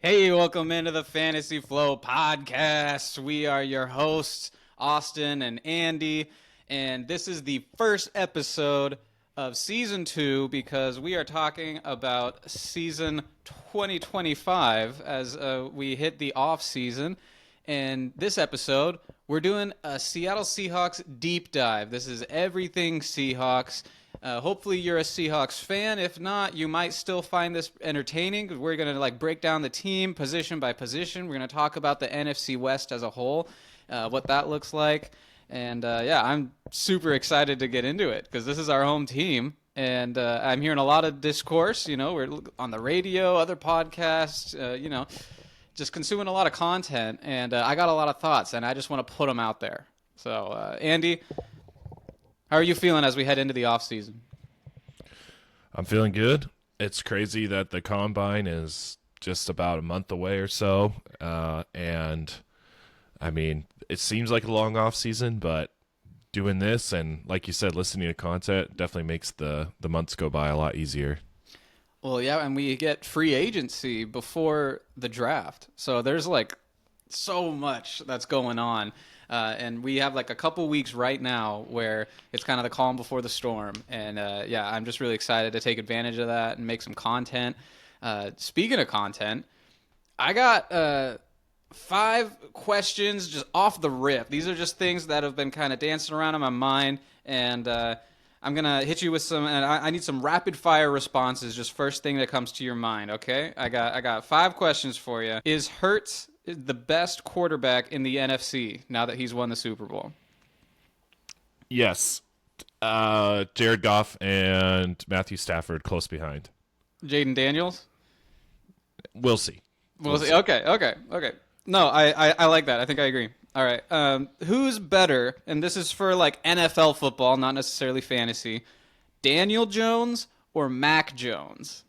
Hey, welcome into the Fantasy Flow podcast. We are your hosts, Austin and Andy, and this is the first episode of season 2 because we are talking about season 2025 as we hit the off season. And this episode, we're doing a Seattle Seahawks deep dive. This is everything Seahawks. Hopefully you're a Seahawks fan. If not, you might still find this entertaining. We're going to break down the team position by position. We're going to talk about the NFC West as a whole, what that looks like. And I'm super excited to get into it because this is our home team. And I'm hearing a lot of discourse. We're on the radio, other podcasts, just consuming a lot of content. And I got a lot of thoughts, and I just want to put them out there. So, Andy, how are you feeling as we head into the off season? I'm feeling good. It's crazy that the combine is just about a month away or so. And I mean, it seems like a long off season, but doing this and like you said, listening to content definitely makes the months go by a lot easier. Well, yeah, and we get free agency before the draft. So there's so much that's going on. And we have a couple weeks right now where it's kind of the calm before the storm. And I'm just really excited to take advantage of that and make some content. Speaking of content, I got 5 questions just off the rip. These are just things that have been kind of dancing around in my mind. And I'm going to hit you with some, and I need some rapid fire responses, just first thing that comes to your mind, okay? I got 5 questions for you. Is Hurts the best quarterback in the NFC now that he's won the Super Bowl? Yes. Jared Goff and Matthew Stafford close behind. Jaden Daniels? We'll see. We'll see. Okay. No, I like that. I think I agree. All right. Who's better, and this is for NFL football, not necessarily fantasy, Daniel Jones or Mac Jones?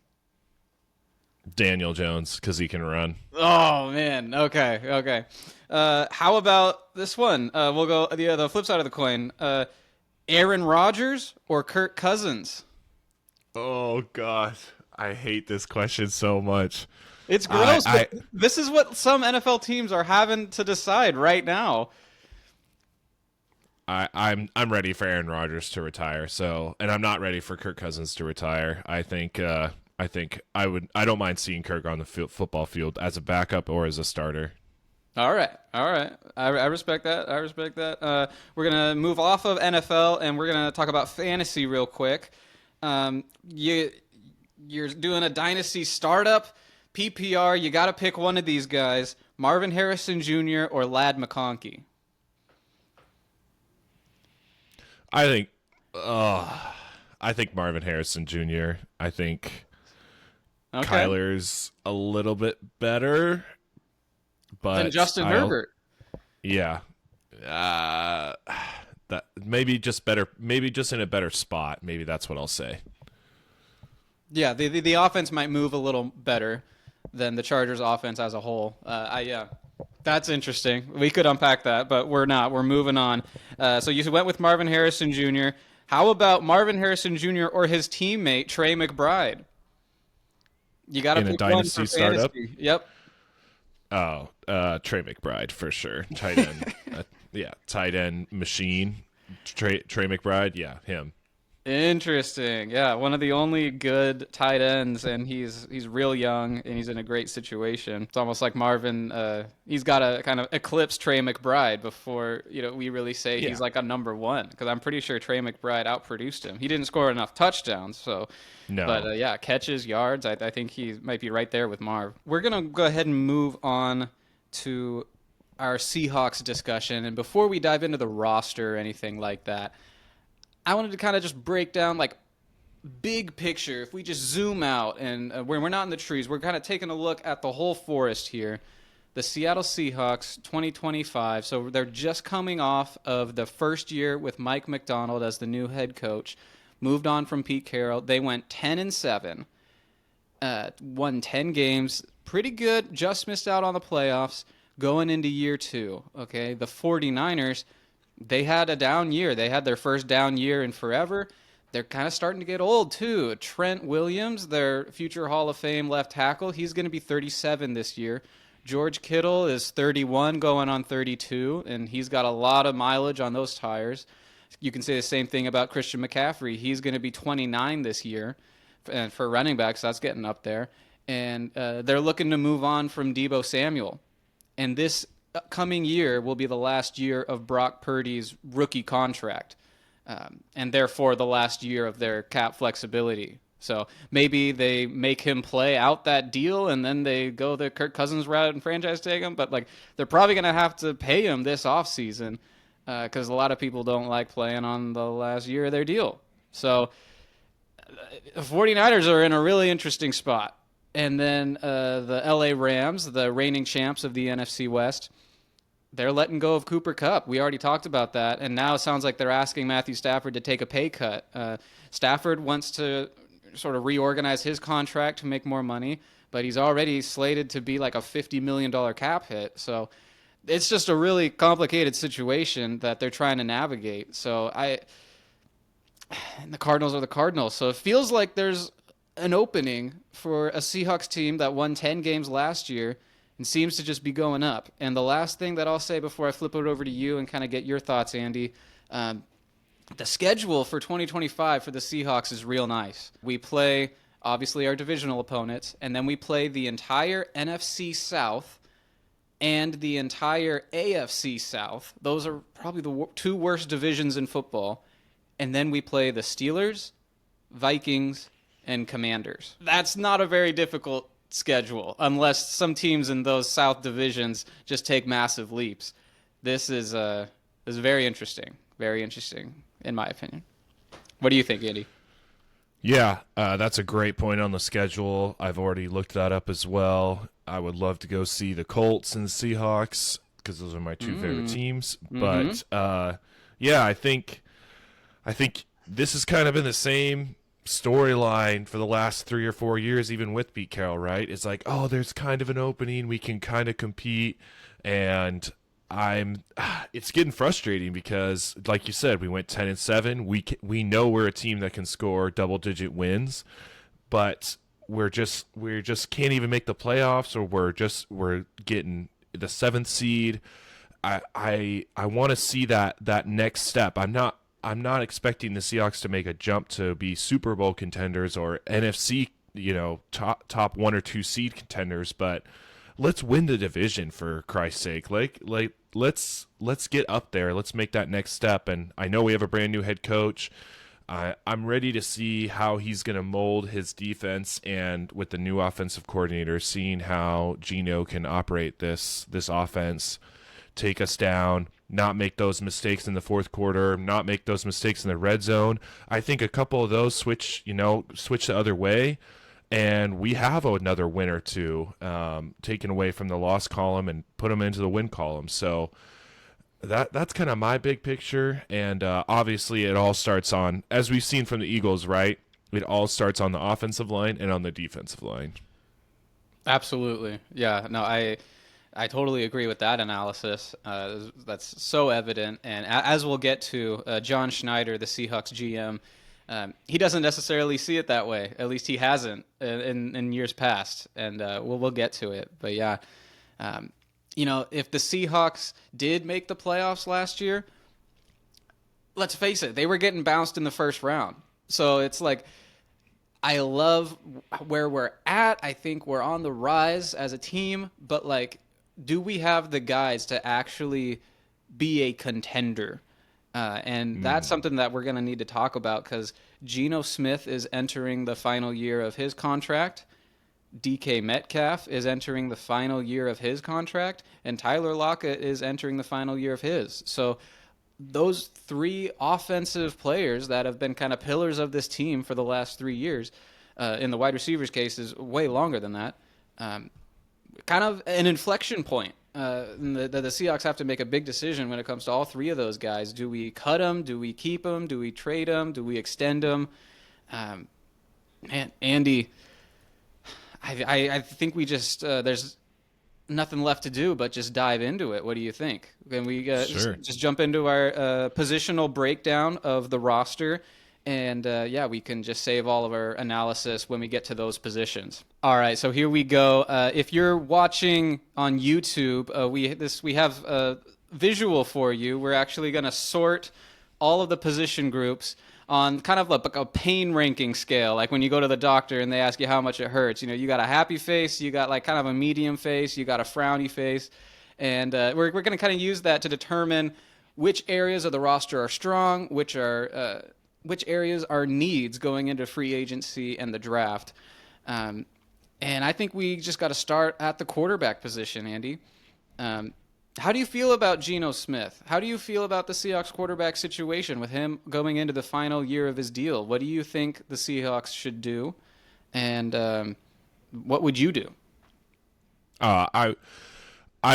Daniel Jones, because he can run. Oh, man. Okay. How about this one? We'll go the flip side of the coin. Aaron Rodgers or Kirk Cousins? Oh, God. I hate this question so much. It's gross, but this is what some NFL teams are having to decide right now. I'm ready for Aaron Rodgers to retire, and I'm not ready for Kirk Cousins to retire. I think I don't mind seeing Kirk on the football field as a backup or as a starter. All right. I respect that. We're gonna move off of NFL and we're gonna talk about fantasy real quick. You're doing a dynasty startup, PPR. You got to pick one of these guys: Marvin Harrison Jr. or Ladd McConkey. I think Marvin Harrison Jr. I think Kyler's a little bit better, but than Justin Herbert. Yeah, that maybe just better. Maybe just in a better spot. Maybe that's what I'll say. Yeah, the offense might move a little better than the Chargers' offense as a whole. That's interesting. We could unpack that, but we're not. We're moving on. So you went with Marvin Harrison Jr. How about Marvin Harrison Jr. or his teammate Trey McBride? You got to pick a dynasty one for startup. Fantasy. Yep. Oh, Trey McBride for sure. Tight end. Tight end machine. Trey McBride. Yeah, him. Interesting. Yeah, one of the only good tight ends, and he's real young, and he's in a great situation. It's almost like Marvin, he's got to kind of eclipse Trey McBride before we really say he's like a number one, because I'm pretty sure Trey McBride outproduced him. He didn't score enough touchdowns, so no. But catches, yards, I think he might be right there with Marv. We're gonna go ahead and move on to our Seahawks discussion, and before we dive into the roster or anything like that, I wanted to kind of just break down big picture. If we just zoom out and when we're not in the trees, we're kind of taking a look at the whole forest here. The Seattle Seahawks 2025. So they're just coming off of the first year with Mike Macdonald as the new head coach. Moved on from Pete Carroll. They went 10-7, won 10 games. Pretty good. Just missed out on the playoffs going into year 2. Okay, the 49ers, they had a down year. They had their first down year in forever. they're kind of starting to get old too. Trent Williams, their future Hall of Fame left tackle, he's going to be 37 this year. George Kittle is 31 going on 32, and he's got a lot of mileage on those tires. You can say the same thing about Christian McCaffrey. He's going to be 29 this year, and for running backs, that's getting up there. And they're looking to move on from Deebo Samuel. And this coming year will be the last year of Brock Purdy's rookie contract, and therefore the last year of their cap flexibility. So maybe they make him play out that deal, and then they go the Kirk Cousins route and franchise tag him. But like they're probably going to have to pay him this offseason because a lot of people don't like playing on the last year of their deal. So the 49ers are in a really interesting spot. And then the LA Rams, the reigning champs of the NFC West, they're letting go of Cooper Kupp. We already talked about that. And now it sounds like they're asking Matthew Stafford to take a pay cut. Stafford wants to sort of reorganize his contract to make more money, but he's already slated to be like a $50 million cap hit. So it's just a really complicated situation that they're trying to navigate. And the Cardinals are the Cardinals. So it feels like there's an opening for a Seahawks team that won 10 games last year and seems to just be going up. And the last thing that I'll say before I flip it over to you and kind of get your thoughts, Andy, the schedule for 2025 for the Seahawks is real nice. We play, obviously, our divisional opponents, and then we play the entire NFC South and the entire AFC South. Those are probably the two worst divisions in football. And then we play the Steelers, Vikings, and Commanders. That's not a very difficult schedule unless some teams in those South divisions just take massive leaps. This is very interesting. Very interesting, in my opinion. What do you think, Andy? Yeah, that's a great point on the schedule. I've already looked that up as well. I would love to go see the Colts and the Seahawks because those are my two favorite teams. Mm-hmm. But yeah, I think this is kind of in the same storyline for the last 3 or 4 years, even with Pete Carroll, right? It's like, oh, there's kind of an opening. We can kind of compete. And it's getting frustrating because, like you said, we went 10-7. We know we're a team that can score double-digit wins, but we're just can't even make the playoffs, or we're getting the 7th seed. I want to see that next step. I'm not expecting the Seahawks to make a jump to be Super Bowl contenders or NFC, top 1 or 2 seed contenders, but let's win the division for Christ's sake. Like let's get up there. Let's make that next step. And I know we have a brand new head coach. I'm ready to see how he's going to mold his defense, and with the new offensive coordinator, seeing how Geno can operate this offense, take us down, not make those mistakes in the fourth quarter, not make those mistakes in the red zone. I think a couple of those switch the other way, and we have another win or two taken away from the loss column and put them into the win column. So that's kind of my big picture. And obviously it all starts on, as we've seen from the Eagles, right? It all starts on the offensive line and on the defensive line. Absolutely. Yeah, no, I totally agree with that analysis. That's so evident. And as we'll get to, John Schneider, the Seahawks GM, he doesn't necessarily see it that way. At least he hasn't in years past. And we'll get to it. But yeah, if the Seahawks did make the playoffs last year, let's face it, they were getting bounced in the first round. So it's like, I love where we're at. I think we're on the rise as a team. But like, do we have the guys to actually be a contender? And that's something that we're going to need to talk about, because Geno Smith is entering the final year of his contract. DK Metcalf is entering the final year of his contract. And Tyler Lockett is entering the final year of his. So those three offensive players that have been kind of pillars of this team for the last 3 years, in the wide receivers case is way longer than that, kind of an inflection point. The Seahawks have to make a big decision when it comes to all three of those guys. Do we cut them? Do we keep them? Do we trade them? Do we extend them? Man, Andy, I think we just there's nothing left to do but just dive into it. What do you think? Can we Sure. just jump into our positional breakdown of the roster And yeah, we can just save all of our analysis when we get to those positions. All right, so here we go. If you're watching on YouTube, we have a visual for you. We're actually going to sort all of the position groups on kind of like a pain ranking scale. Like when you go to the doctor and they ask you how much it hurts. You know, you got a happy face, you got like kind of a medium face, you got a frowny face, and we're going to kind of use that to determine which areas of the roster are strong, which areas are needs going into free agency and the draft. And I think we just got to start at the quarterback position, Andy. How do you feel about Geno Smith? How do you feel about the Seahawks quarterback situation with him going into the final year of his deal? What do you think the Seahawks should do? And what would you do? I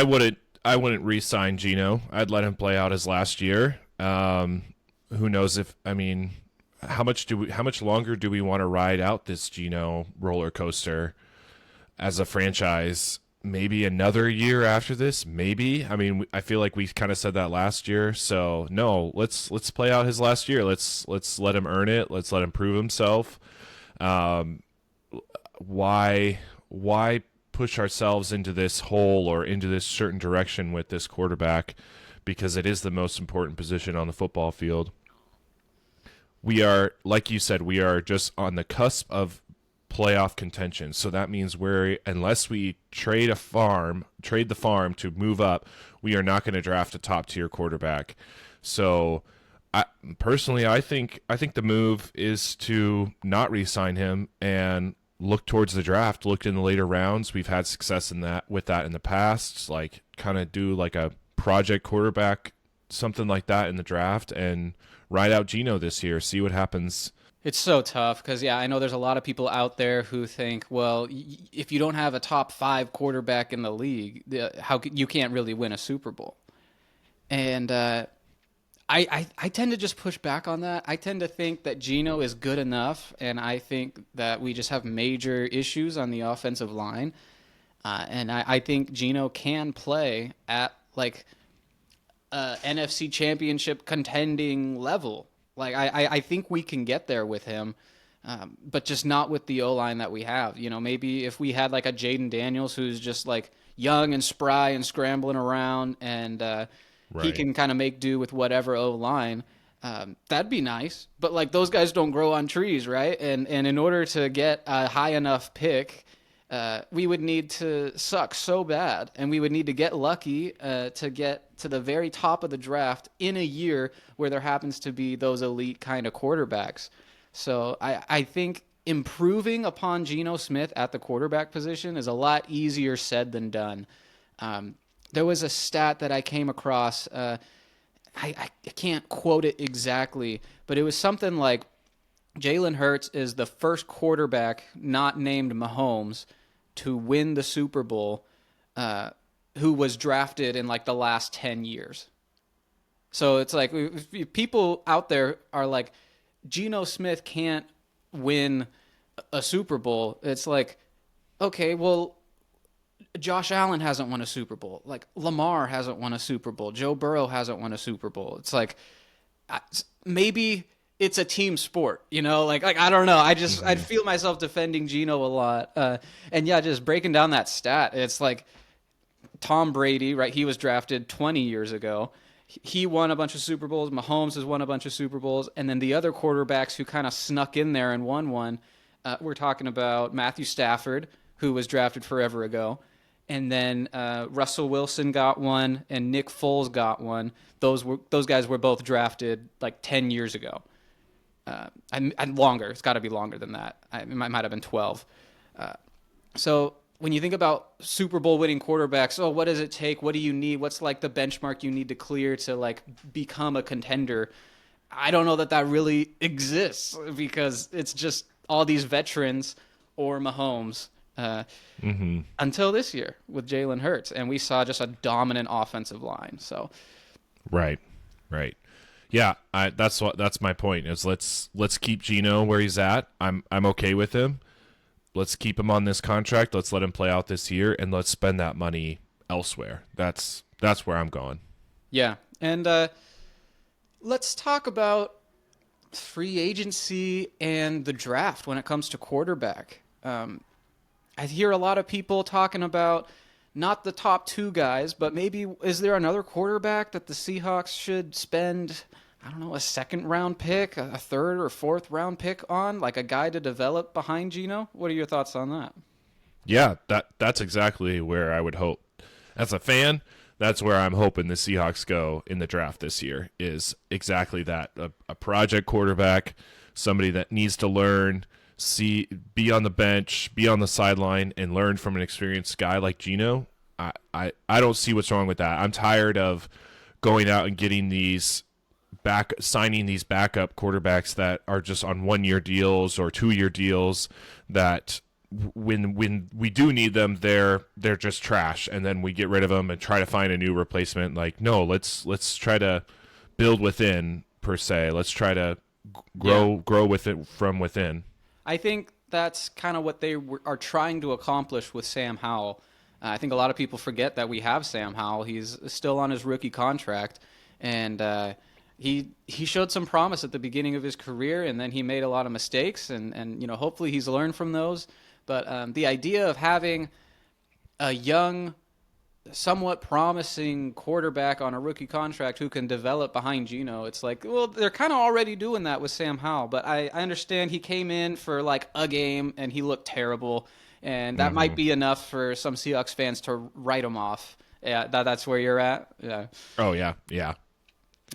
wouldn't re-sign Geno. I'd let him play out his last year. Who knows how much longer do we want to ride out this Geno roller coaster as a franchise? Maybe another year after this, maybe. I mean, I feel like we kind of said that last year. So no, let's play out his last year. Let's let him earn it. Let's let him prove himself. Why push ourselves into this hole or into this certain direction with this quarterback? Because it is the most important position on the football field. We are, like you said, we are just on the cusp of playoff contention. So that means unless we trade the farm to move up, we are not going to draft a top tier quarterback. So I think the move is to not re-sign him and look towards the draft, look in the later rounds. We've had success with that in the past, like kind of do like a project quarterback, something like that in the draft, and ride out Geno this year, see what happens. It's so tough because, yeah, I know there's a lot of people out there who think, well, if you don't have a top 5 quarterback in the league, you can't really win a Super Bowl. And I tend to just push back on that. I tend to think that Geno is good enough, and I think that we just have major issues on the offensive line. And I think Geno can play at like NFC Championship contending level. Like I think we can get there with him, but just not with the O-line that we have. You know, maybe if we had like a Jaden Daniels who's just like young and spry and scrambling around, and he can kind of make do with whatever O-line, that'd be nice. But like those guys don't grow on trees, right? And in order to get a high enough pick, we would need to suck so bad, and we would need to get lucky to get to the very top of the draft in a year where there happens to be those elite kind of quarterbacks. So I think improving upon Geno Smith at the quarterback position is a lot easier said than done. There was a stat that I came across. I can't quote it exactly, but it was something like Jalen Hurts is the first quarterback not named Mahomes to win the Super Bowl who was drafted in like the last 10 years. So it's like if people out there are like, Geno Smith can't win a Super Bowl. It's like, okay, well, Josh Allen hasn't won a Super Bowl. Like Lamar hasn't won a Super Bowl. Joe Burrow hasn't won a Super Bowl. It's like maybe it's a team sport, you know? Like I don't know. I'd feel myself defending Geno a lot. And yeah, just breaking down that stat, it's like Tom Brady, right? He was drafted 20 years ago. He won a bunch of Super Bowls. Mahomes has won a bunch of Super Bowls. And then the other quarterbacks who kind of snuck in there and won one, we're talking about Matthew Stafford, who was drafted forever ago. And then Russell Wilson got one, and Nick Foles got one. Those guys were both drafted like 10 years ago. And longer. It's got to be longer than that. It might have been 12. So when you think about Super Bowl winning quarterbacks, what does it take? What do you need? What's like the benchmark you need to clear to like become a contender? I don't know that really exists because it's just all these veterans or Mahomes until this year with Jalen Hurts, and we saw just a dominant offensive line. So, right. Yeah, that's my point. Is let's keep Geno where he's at. I'm okay with him. Let's keep him on this contract. Let's let him play out this year, and let's spend that money elsewhere. That's where I'm going. Yeah, and let's talk about free agency and the draft when it comes to quarterback. I hear a lot of people talking about not the top two guys, but maybe is there another quarterback that the Seahawks should spend, I don't know, a second round pick, a third or fourth round pick on, like a guy to develop behind Geno? What are your thoughts on that? Yeah, that's exactly where I would hope. As a fan, that's where I'm hoping the Seahawks go in the draft this year, is exactly that. A project quarterback, somebody that needs to learn, be on the bench, be on the sideline, and learn from an experienced guy like Geno. I don't see what's wrong with that. I'm tired of going out and getting signing these backup quarterbacks that are just on 1-year deals or 2-year deals that when we do need them, they're just trash, and then we get rid of them and try to find a new replacement. Like, no, let's try to build within, per se. Let's try to grow with it from within. I think that's kind of what they are trying to accomplish with Sam Howell. I think a lot of people forget that we have Sam Howell. He's still on his rookie contract, and he showed some promise at the beginning of his career, and then he made a lot of mistakes, and hopefully he's learned from those. But the idea of having a young, somewhat promising quarterback on a rookie contract who can develop behind Geno, it's like, well, they're kind of already doing that with Sam Howell. But I understand he came in for like a game and he looked terrible, and that might be enough for some Seahawks fans to write him off. Yeah, that's where you're at? Yeah. Oh, yeah.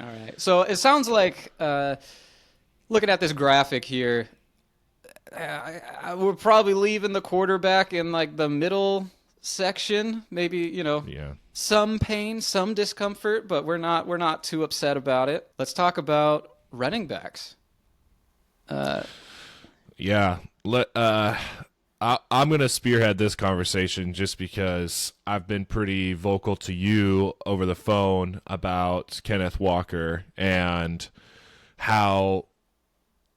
All right. So it sounds like, looking at this graphic here, we're probably leaving the quarterback in like the middle section, maybe, some pain, some discomfort, but we're not too upset about it. Let's talk about running backs. Yeah. I'm going to spearhead this conversation just because I've been pretty vocal to you over the phone about Kenneth Walker and how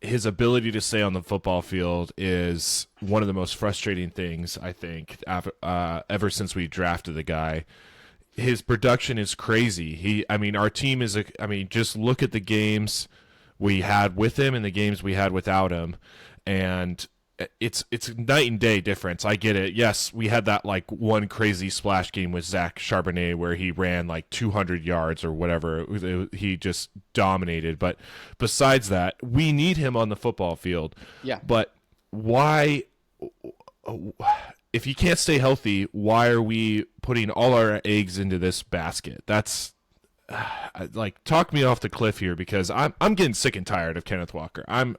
his ability to stay on the football field is one of the most frustrating things, I think, ever since we drafted the guy. His production is crazy. Our team is, just look at the games we had with him and the games we had without him, and it's night and day difference. I get it. Yes, we had that like one crazy splash game with Zach Charbonnet where he ran like 200 yards or whatever. He just dominated. But besides that, we need him on the football field. Yeah. But why, if he can't stay healthy, why are we putting all our eggs into this basket? That's talk me off the cliff here, because I'm getting sick and tired of Kenneth Walker. I'm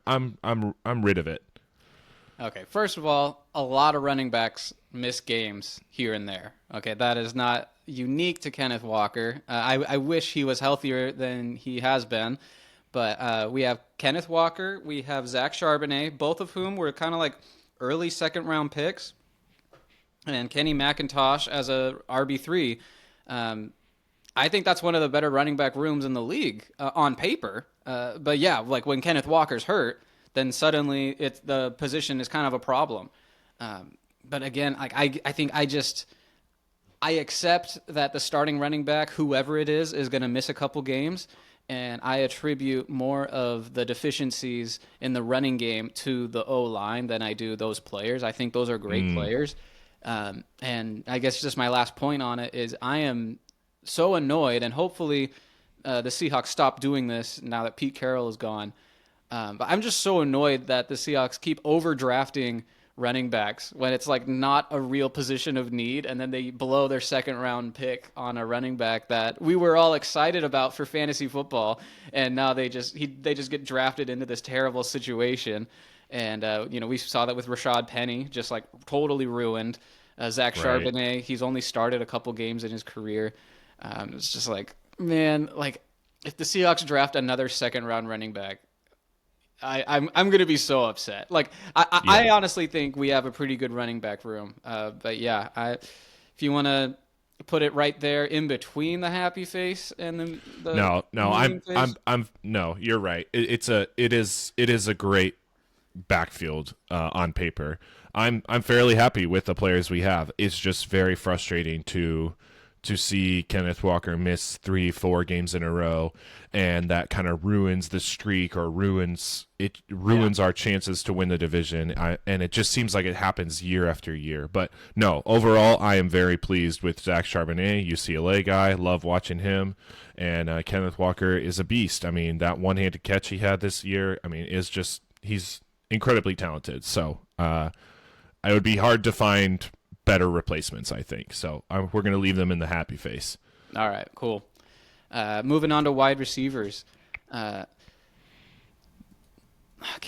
rid of it. Okay, first of all, a lot of running backs miss games here and there. Okay, that is not unique to Kenneth Walker. I wish he was healthier than he has been. But we have Kenneth Walker, we have Zach Charbonnet, both of whom were kind of like early second-round picks, and Kenny McIntosh as a RB3. I think that's one of the better running back rooms in the league on paper. But yeah, like when Kenneth Walker's hurt, then suddenly the position is kind of a problem. But again, I think I accept that the starting running back, whoever it is going to miss a couple games, and I attribute more of the deficiencies in the running game to the O-line than I do those players. I think those are great players. And I guess just my last point on it is I am so annoyed, and hopefully the Seahawks stop doing this now that Pete Carroll is gone. But I'm just so annoyed that the Seahawks keep overdrafting running backs when it's like not a real position of need, and then they blow their second round pick on a running back that we were all excited about for fantasy football, and now they just get drafted into this terrible situation. And we saw that with Rashad Penny, just like totally ruined. Zach Charbonnet, he's only started a couple games in his career. It's just like, man, like if the Seahawks draft another second round running back, I'm going to be so upset. Like I honestly think we have a pretty good running back room. But yeah, if you want to put it right there in between the happy face and the no, you're right. It is a great backfield on paper. I'm fairly happy with the players we have. It's just very frustrating to to see Kenneth Walker miss 3-4 games in a row, and that kind of ruins the streak or ruins our chances to win the division. And it just seems like it happens year after year. But no, overall, I am very pleased with Zach Charbonnet, UCLA guy. Love watching him. And Kenneth Walker is a beast. I mean, that one-handed catch he had this year, I mean, he's incredibly talented. So it would be hard to find better replacements, I think. So we're going to leave them in the happy face. All right, cool. Moving on to wide receivers. Can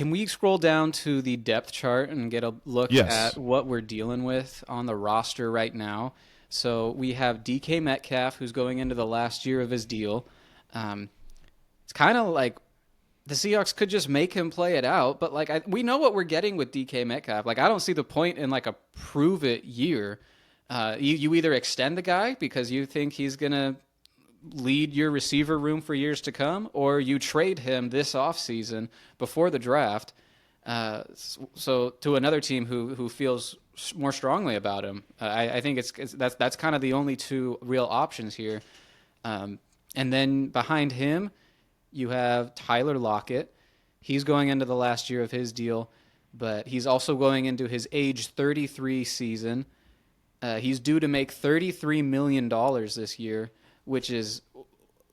we scroll down to the depth chart and get a look at what we're dealing with on the roster right now? So we have DK Metcalf, who's going into the last year of his deal. It's kind of like the Seahawks could just make him play it out, but like we know what we're getting with DK Metcalf. Like I don't see the point in like a prove it year. You either extend the guy because you think he's gonna lead your receiver room for years to come, or you trade him this offseason before the draft. So to another team who feels more strongly about him. I think that's kind of the only two real options here. And then behind him, you have Tyler Lockett. He's going into the last year of his deal, but he's also going into his age 33 season. He's due to make $33 million this year, which is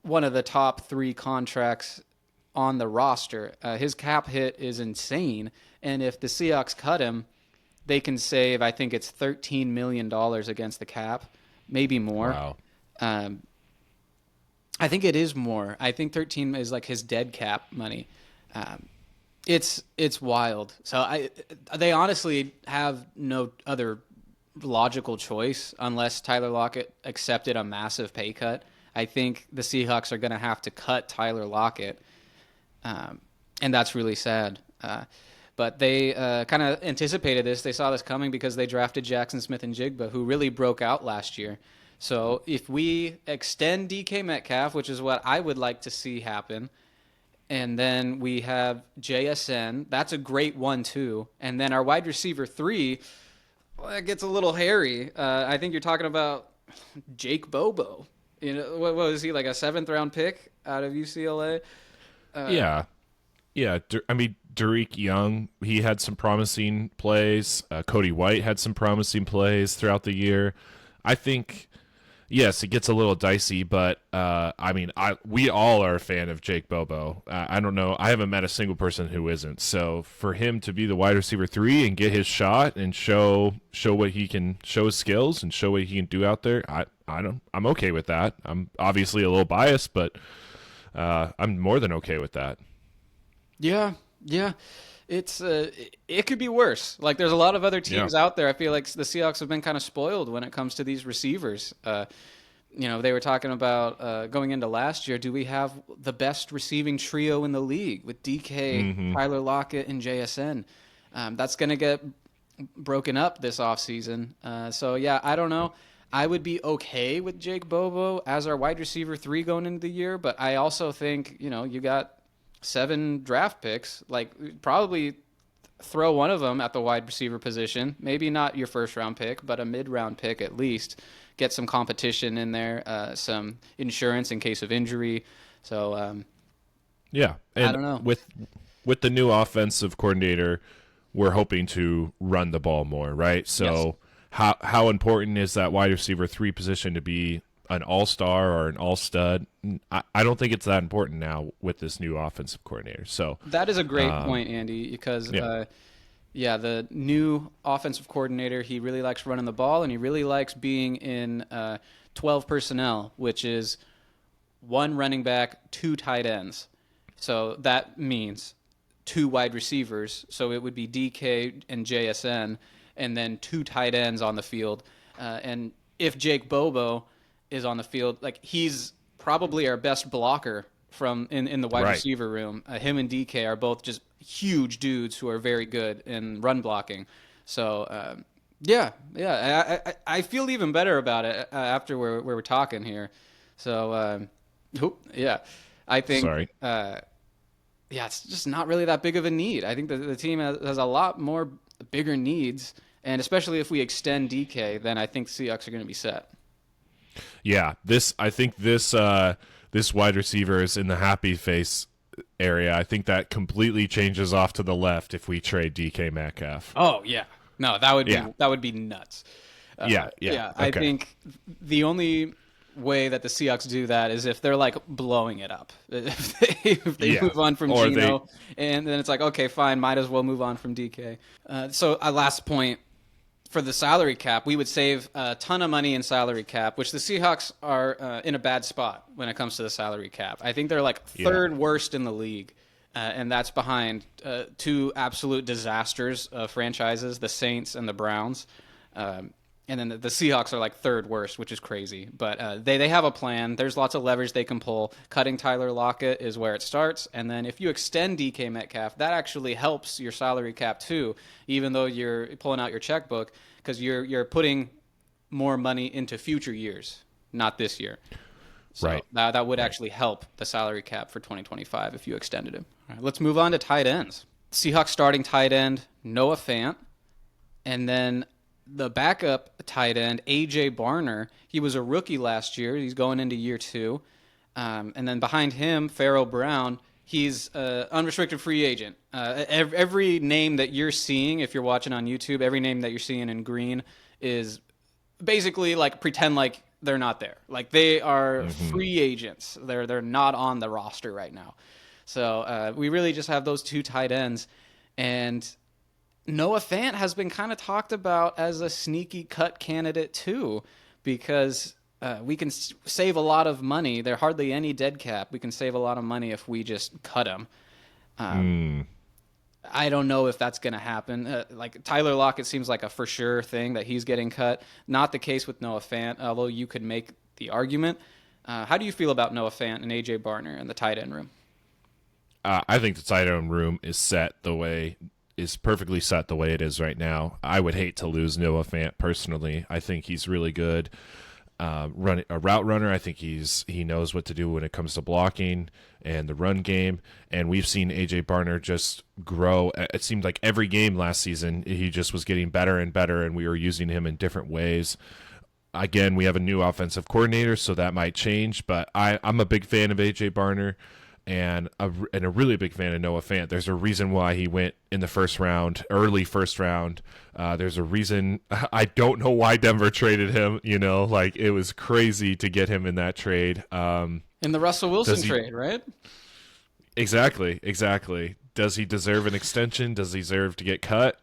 one of the top 3 contracts on the roster. His cap hit is insane, and if the Seahawks cut him, they can save, I think it's $13 million against the cap, maybe more. Wow. I think it is more. I think 13 is like his dead cap money. It's wild. So they honestly have no other logical choice unless Tyler Lockett accepted a massive pay cut. I think the Seahawks are going to have to cut Tyler Lockett, and that's really sad. But they kind of anticipated this. They saw this coming because they drafted Jackson Smith-Njigba, who really broke out last year. So if we extend DK Metcalf, which is what I would like to see happen, and then we have JSN, that's a great one too. And then our wide receiver 3, well, that gets a little hairy. I think you're talking about Jake Bobo. You know, what was he, like a 7th-round pick out of UCLA? Yeah. I mean, Derek Young, he had some promising plays. Cody White had some promising plays throughout the year. I think, yes, it gets a little dicey, but I mean, we all are a fan of Jake Bobo. I don't know. I haven't met a single person who isn't. So for him to be the wide receiver 3 and get his shot and show what he can, show his skills and show what he can do out there, I'm okay with that. I'm obviously a little biased, but I'm more than okay with that. Yeah. It's it could be worse. Like there's a lot of other teams out there. I feel like the Seahawks have been kind of spoiled when it comes to these receivers. They were talking about going into last year. Do we have the best receiving trio in the league with DK, Tyler Lockett, and JSN? That's going to get broken up this offseason. So yeah, I don't know. I would be okay with Jake Bobo as our wide receiver 3 going into the year, but I also think you got 7 draft picks, like probably throw one of them at the wide receiver position. Maybe not your first-round pick, but a mid-round pick at least. Get some competition in there, some insurance in case of injury. So, yeah, and I don't know. With the new offensive coordinator, we're hoping to run the ball more, right? So, yes. How important is that wide receiver 3 position to be an all-star or an all-stud? I don't think it's that important now with this new offensive coordinator. So that is a great point, Andy, because the new offensive coordinator, he really likes running the ball, and he really likes being in 12 personnel, which is 1 running back, 2 tight ends. So that means 2 wide receivers. So it would be DK and JSN, and then 2 tight ends on the field. And if Jake Bobo is on the field, like he's probably our best blocker in the wide receiver room. Him and DK are both just huge dudes who are very good in run blocking. So I feel even better about it after we're talking here. So I think it's just not really that big of a need. I think the team has a lot more bigger needs, and especially if we extend DK, then I think Seahawks are going to be set. Yeah, I think this wide receiver is in the happy face area. I think that completely changes off to the left if we trade DK Metcalf. Oh yeah, no, Yeah, that would be nuts. yeah. Yeah, I Okay. think the only way that the Seahawks do that is if they're like blowing it up. If they Yeah. move on from Or they Geno, and then it's like, okay, fine, might as well move on from DK. Last point for the salary cap, we would save a ton of money in salary cap, which the Seahawks are in a bad spot when it comes to the salary cap. I think they're like yeah. third worst in the league. And that's behind two absolute disasters of franchises, the Saints and the Browns. And then the Seahawks are like third worst, which is crazy. But they have a plan. There's lots of leverage they can pull. Cutting Tyler Lockett is where it starts. And then if you extend DK Metcalf, that actually helps your salary cap too, even though you're pulling out your checkbook, because you're putting more money into future years, not this year. So Right. that would actually help the salary cap for 2025 if you extended him. All right, let's move on to tight ends. Seahawks starting tight end, Noah Fant. And then the backup tight end, A.J. Barner. He was a rookie last year. He's going into year 2. And then behind him, Pharaoh Brown. He's an unrestricted free agent. Every name that you're seeing, if you're watching on YouTube, every name that you're seeing in green is basically like pretend like they're not there. Like they are free agents. They're not on the roster right now. So we really just have those two tight ends. And Noah Fant has been kind of talked about as a sneaky cut candidate too, because we can save a lot of money. There's hardly any dead cap. We can save a lot of money if we just cut him. I don't know if that's going to happen. Like Tyler Lockett seems like a for sure thing that he's getting cut. Not the case with Noah Fant, although you could make the argument. How do you feel about Noah Fant and A.J. Barner in the tight end room? I think the tight end room is perfectly set the way it is right now. I would hate to lose Noah Fant personally. I think he's really good. A route runner. I think he knows what to do when it comes to blocking and the run game. And we've seen AJ Barner just grow. It seemed like every game last season he just was getting better and better, and we were using him in different ways. Again, we have a new offensive coordinator, so that might change. But I'm a big fan of AJ Barner. And a really big fan of Noah Fant. There's a reason why he went in the first round, early first round. There's a reason. I don't know why Denver traded him. Like it was crazy to get him in that trade. In the Russell Wilson trade, right? Exactly. Does he deserve an extension? Does he deserve to get cut?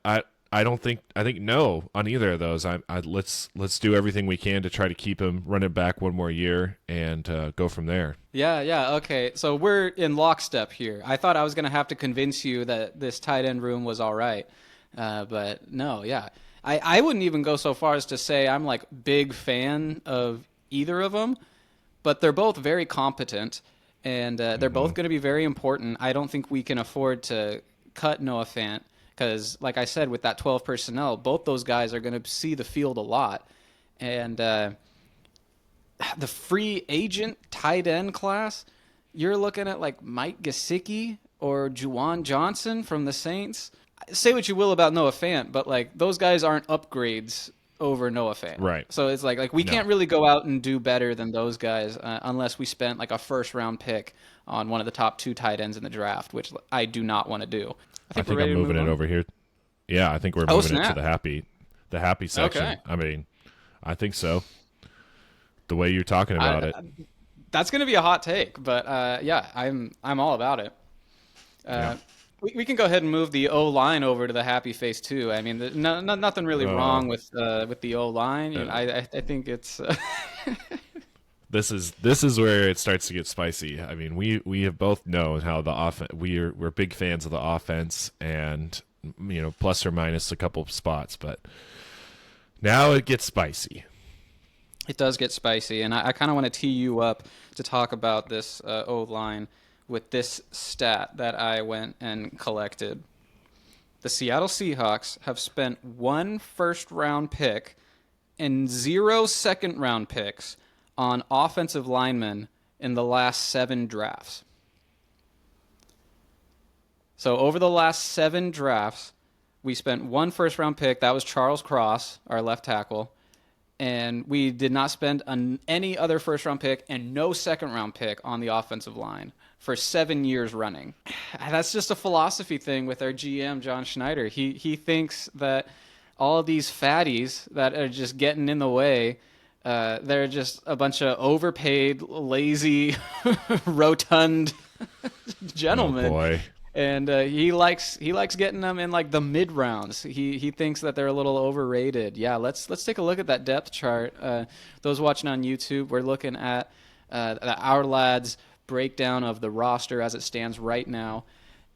I don't think. I think no on either of those. Let's do everything we can to try to keep him, run it back one more year, and go from there. Yeah. Okay, so we're in lockstep here. I thought I was going to have to convince you that this tight end room was all right, but no. Yeah, I wouldn't even go so far as to say I'm like big fan of either of them, but they're both very competent, and they're both going to be very important. I don't think we can afford to cut Noah Fant. Because, like I said, with that 12 personnel, both those guys are going to see the field a lot. And the free agent tight end class, you're looking at like Mike Gesicki or Juwan Johnson from the Saints. Say what you will about Noah Fant, but like those guys aren't upgrades over Noah Fant. Right. So it's like we can't really go out and do better than those guys unless we spent like a first-round pick on one of the top 2 tight ends in the draft, which I do not want to do. I think I'm moving it over here. Yeah, I think we're moving it to the happy section. Okay. I mean, I think so. The way you're talking about it. That's going to be a hot take, but yeah, I'm all about it. Yeah. We can go ahead and move the O line over to the happy face too. I mean, nothing really wrong with the O line. I think it's. This is where it starts to get spicy. I mean, we have both known how the offense. We're big fans of the offense, and plus or minus a couple of spots, but now it gets spicy. It does get spicy, and I kind of want to tee you up to talk about this O line with this stat that I went and collected. The Seattle Seahawks have spent 1 first-round pick and 0 second-round picks on offensive linemen in the last 7 drafts. So over the last 7 drafts, we spent 1 first-round pick. That was Charles Cross, our left tackle. and we did not spend any other first-round pick and no second-round pick on the offensive line for 7 years running. That's just a philosophy thing with our GM, John Schneider. He thinks that all of these fatties that are just getting in the way, they're just a bunch of overpaid, lazy, rotund gentlemen. Oh boy. And he likes getting them in like the mid rounds. He thinks that they're a little overrated. Yeah, let's take a look at that depth chart. Those watching on YouTube, we're looking at our lads' breakdown of the roster as it stands right now,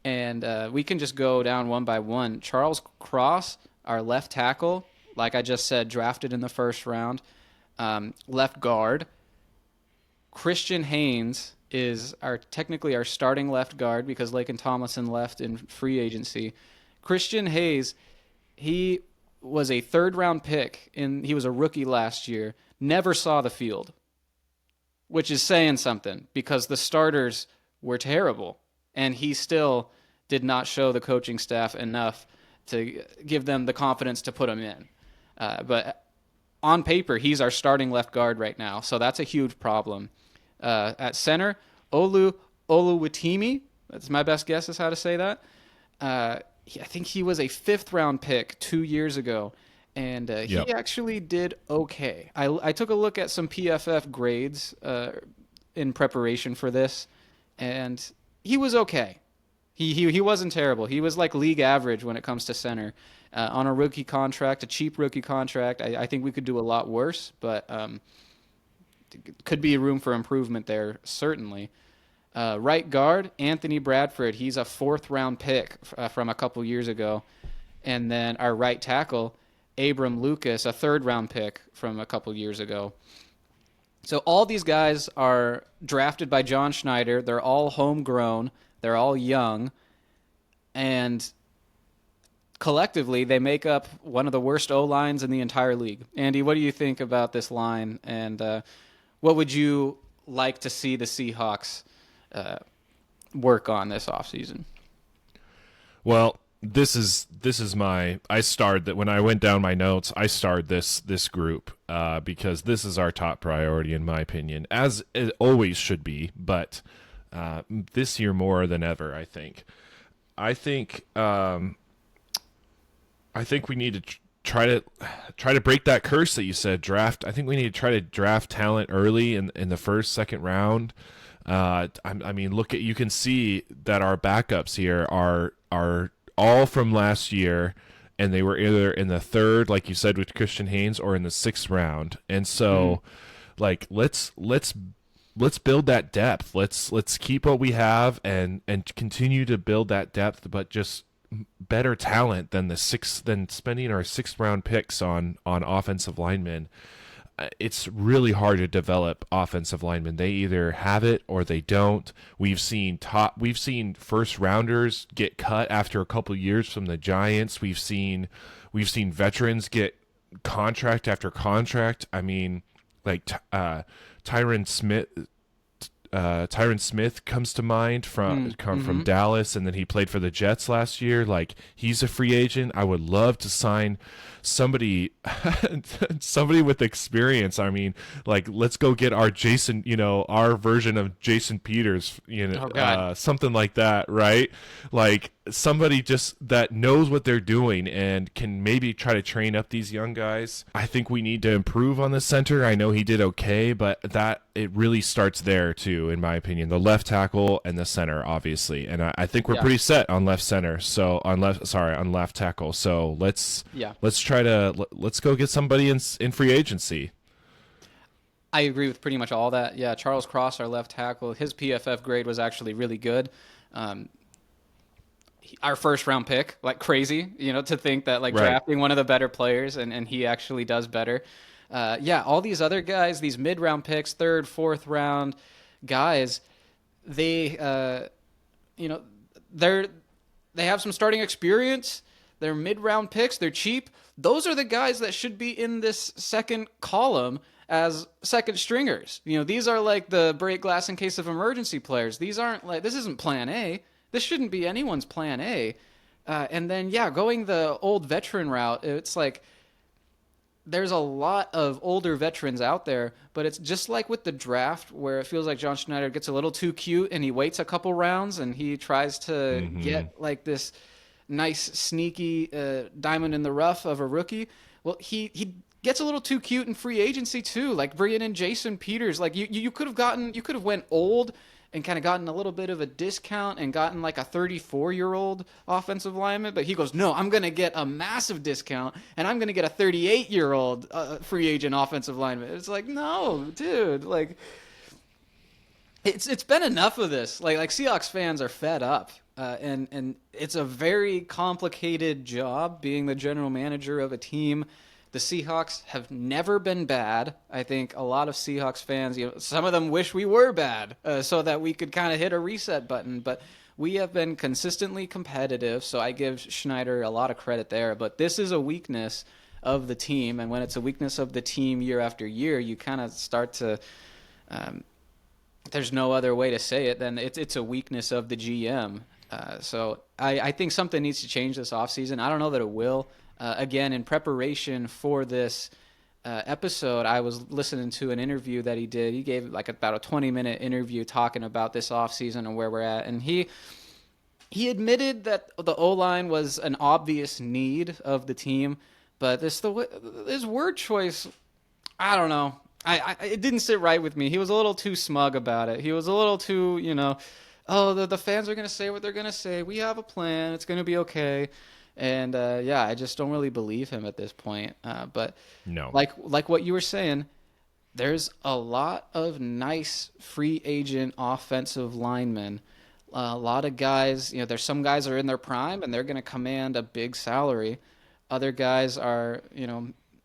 and we can just go down one by one. Charles Cross, our left tackle, like I just said, drafted in the first round. Left guard, Christian Haynes is technically our starting left guard because Laken Tomlinson left in free agency. Christian Hayes, he was a third-round pick, he was a rookie last year, never saw the field, which is saying something because the starters were terrible, and he still did not show the coaching staff enough to give them the confidence to put him in. But on paper, he's our starting left guard right now, so that's a huge problem. At center, Oluwatimi, that's my best guess is how to say that. I think he was a fifth-round pick 2 years ago, and he actually did okay. I took a look at some PFF grades in preparation for this, and he was okay. He wasn't terrible. He was like league average when it comes to center. On a rookie contract, a cheap rookie contract, I think we could do a lot worse, but could be room for improvement there, certainly. Right guard, Anthony Bradford. He's a fourth-round pick from a couple years ago. And then our right tackle, Abram Lucas, a third-round pick from a couple years ago. So all these guys are drafted by John Schneider. They're all homegrown. They're all young. And collectively, they make up one of the worst O-lines in the entire league. Andy, what do you think about this line? And what would you like to see the Seahawks work on this offseason? Well, this is I starred that when I went down my notes. I starred this group because this is our top priority in my opinion, as it always should be. But this year more than ever, I think. I think we need to try to break that curse that you said. Draft. I think we need to try to draft talent early in the first, second round. I mean, you can see that our backups here are all from last year, and they were either in the third, like you said, with Christian Haynes, or in the sixth round. And so, like, let's build that depth. Let's keep what we have and continue to build that depth, but just better talent than spending our sixth round picks on offensive linemen. It's really hard to develop offensive linemen. They either have it or they don't. We've seen first rounders get cut after a couple years from the Giants. We've seen veterans get contract after contract. I mean, like Tyron Smith comes to mind from Dallas, and then he played for the Jets last year. Like, he's a free agent. I would love to sign somebody with experience. I mean, like, let's go get our Jason, our version of Jason Peters, something like that, right? Like, somebody just that knows what they're doing and can maybe try to train up these young guys. I think we need to improve on the center. I know he did okay, but it really starts there too, in my opinion. The left tackle and the center, obviously, and I think we're pretty set on left center. So on left tackle. So let's go get somebody in free agency. I agree with pretty much all that. Yeah, Charles Cross, our left tackle, his PFF grade was actually really good. Our first round pick, like crazy, to think that drafting one of the better players and he actually does better. All these other guys, these mid round picks, third, fourth round guys, they have some starting experience. They're mid round picks. They're cheap. Those are the guys that should be in this second column as second stringers. These are like the break glass in case of emergency players. These aren't this isn't plan A. This shouldn't be anyone's plan A. And then, going the old veteran route, it's like there's a lot of older veterans out there, but it's just like with the draft where it feels like John Schneider gets a little too cute and he waits a couple rounds and he tries to Mm-hmm. get like this nice sneaky diamond in the rough of a rookie. Well, he gets a little too cute in free agency too, like bringing in Jason Peters. Like you could have went old and kind of gotten a little bit of a discount and gotten like a 34-year-old offensive lineman, but he goes, no, I'm going to get a massive discount and I'm going to get a 38-year-old free agent offensive lineman. It's like, no, dude, like it's been enough of this. Like Seahawks fans are fed up. And it's a very complicated job being the general manager of a team. The Seahawks have never been bad. I think a lot of Seahawks fans, some of them wish we were bad so that we could kind of hit a reset button. But we have been consistently competitive, so I give Schneider a lot of credit there. But this is a weakness of the team, and when it's a weakness of the team year after year, you kind of start to there's no other way to say it than it's a weakness of the GM. So I think something needs to change this offseason. I don't know that it will. Again, in preparation for this episode, I was listening to an interview that he did. He gave like about a 20-minute interview talking about this offseason and where we're at. And he admitted that the O-line was an obvious need of the team, but his word choice, I don't know. It didn't sit right with me. He was a little too smug about it. He was a little too, oh, the fans are going to say what they're going to say. We have a plan. It's going to be okay. And yeah, I just don't really believe him at this point. But No. like what you were saying, there's a lot of nice free agent offensive linemen. A lot of guys, there's some guys are in their prime and they're going to command a big salary. Other guys are,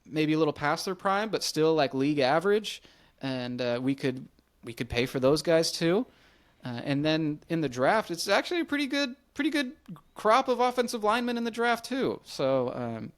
maybe a little past their prime, but still like league average. And we could pay for those guys too. And then in the draft, it's actually a pretty good crop of offensive linemen in the draft too. So